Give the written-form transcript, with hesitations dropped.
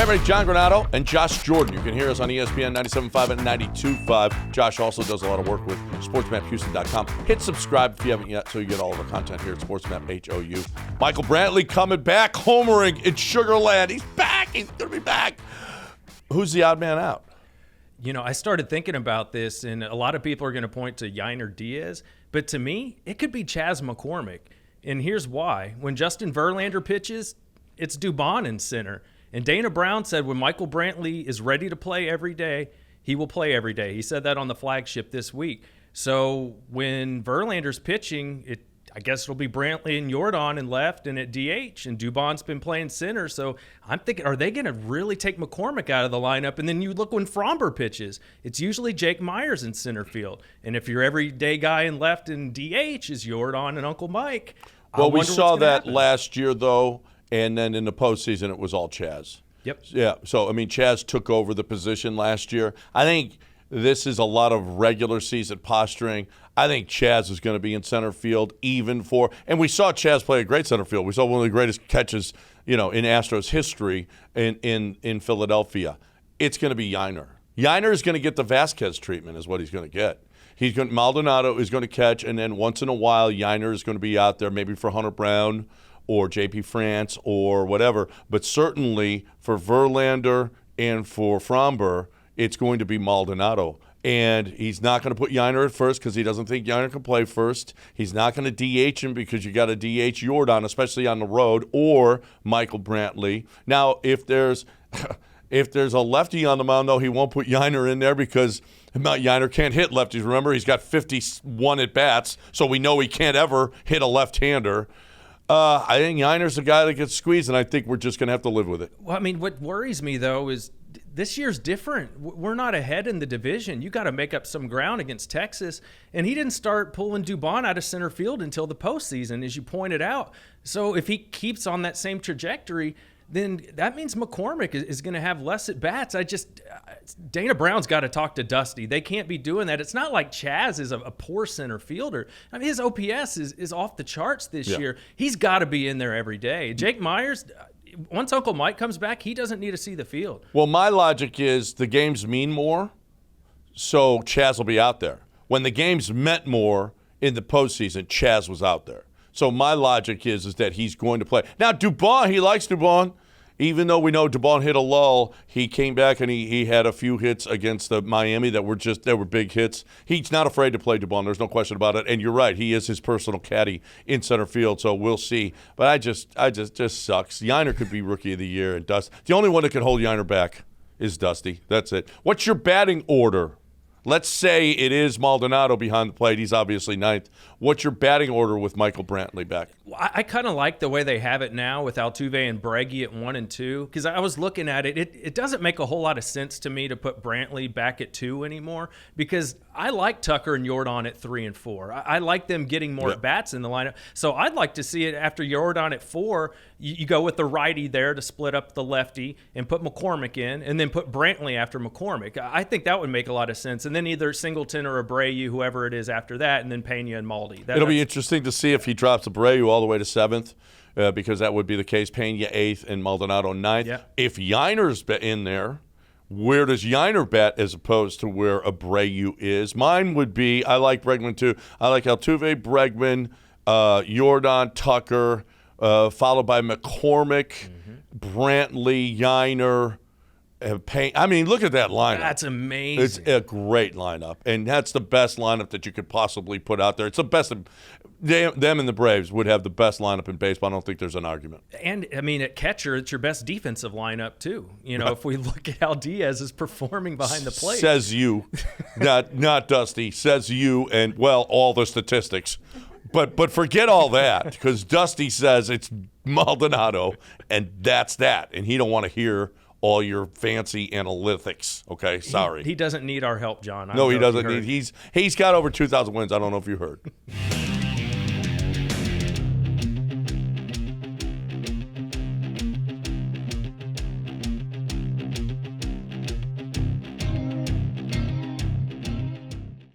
Hey, everybody, John Granato and Josh Jordan. You can hear us on ESPN 97.5 and 92.5. Josh also does a lot of work with SportsMapHouston.com. Hit subscribe if you haven't yet so you get all of our content here at SportsMap HOU. Michael Brantley coming back, homering in Sugarland. He's back. He's going to be back. Who's the odd man out? You know, I started thinking about this, and a lot of people are going to point to Yainer Diaz. But to me, it could be Chas McCormick. And here's why. When Justin Verlander pitches, it's Dubon in center. And Dana Brown said when Michael Brantley is ready to play every day, he will play every day. He said that on the flagship this week. So when Verlander's pitching, I guess it'll be Brantley and Jordan in left and at DH, and Dubon's been playing center. So I'm thinking, are they going to really take McCormick out of the lineup? And then you look when Fromber pitches, it's usually Jake Myers in center field. And if your everyday guy in left and DH is Jordan and Uncle Mike. Well, we saw that last year, though, and then in the postseason it was all Chas. Yep. Yeah, so, I mean, Chas took over the position last year. I think this is a lot of regular season posturing. I think Chas is going to be in center field and we saw Chas play a great center field. We saw one of the greatest catches, in Astros history in Philadelphia. It's going to be Yainer. Yainer is going to get the Vasquez treatment is what he's going to get. Maldonado is going to catch, and then once in a while, Yainer is going to be out there maybe for Hunter Brown or J.P. France or whatever. But certainly for Verlander and for Fromber, it's going to be Maldonado. And he's not going to put Yainer at first because he doesn't think Yainer can play first. He's not going to DH him because you got to DH Jordan, especially on the road, or Michael Brantley. Now, if there's a lefty on the mound, though, he won't put Yainer in there because Yainer can't hit lefties. Remember, he's got 51 at-bats, so we know he can't ever hit a left-hander. I think Yainer's the guy that gets squeezed, and I think we're just going to have to live with it. Well, I mean, what worries me, though, is this year's different. We're not ahead in the division. You got to make up some ground against Texas. And he didn't start pulling Dubon out of center field until the postseason, as you pointed out. So if he keeps on that same trajectory, then that means McCormick is going to have less at-bats. Dana Brown's got to talk to Dusty. They can't be doing that. It's not like Chas is a poor center fielder. I mean, his OPS is off the charts this year. He's got to be in there every day. Jake Myers, once Uncle Mike comes back, he doesn't need to see the field. Well, my logic is the games mean more, so Chas will be out there. When the games meant more in the postseason, Chas was out there. So my logic is that he's going to play. Now, Dubon, he likes Dubon. Even though we know Dubon hit a lull, he came back and he had a few hits against the Miami that were big hits. He's not afraid to play Dubon. There's no question about it. And you're right, he is his personal caddy in center field. So we'll see. But I just sucks. Yainer could be Rookie of the Year, and Dusty. The only one that can hold Yainer back is Dusty. That's it. What's your batting order? Let's say it is Maldonado behind the plate. He's obviously ninth. What's your batting order with Michael Brantley back? I kind of like the way they have it now with Altuve and Breggy at 1 and 2 because I was looking at it. It doesn't make a whole lot of sense to me to put Brantley back at 2 anymore because I like Tucker and Jordan at 3 and 4. I like them getting more at-bats in the lineup. So I'd like to see it after Jordan at 4, you go with the righty there to split up the lefty and put McCormick in and then put Brantley after McCormick. I think that would make a lot of sense. And then either Singleton or Abreu, whoever it is after that, and then Pena and Maldi. It'll be interesting to see if he drops Abreu all the way to 7th because that would be the case. Pena 8th and Maldonado 9th. Yeah. If Yainer's in there, where does Yainer bat as opposed to where Abreu is? Mine would be, I like Bregman too. I like Altuve, Bregman, Jordan, Tucker, followed by McCormick, Brantley, Yainer, Payne. I mean, look at that lineup. That's amazing. It's a great lineup, and that's the best lineup that you could possibly put out there. It's the best. Them and the Braves would have the best lineup in baseball. I don't think there's an argument. And, I mean, at catcher, it's your best defensive lineup, too. If we look at how Diaz is performing behind the plate. Says you. not Dusty. Says you and, well, all the statistics. But forget all that because Dusty says it's Maldonado, and that's that. And he don't want to hear all your fancy analytics. Okay, sorry. He doesn't need our help, John. No, he doesn't need. He's got over 2,000 wins. I don't know if you heard.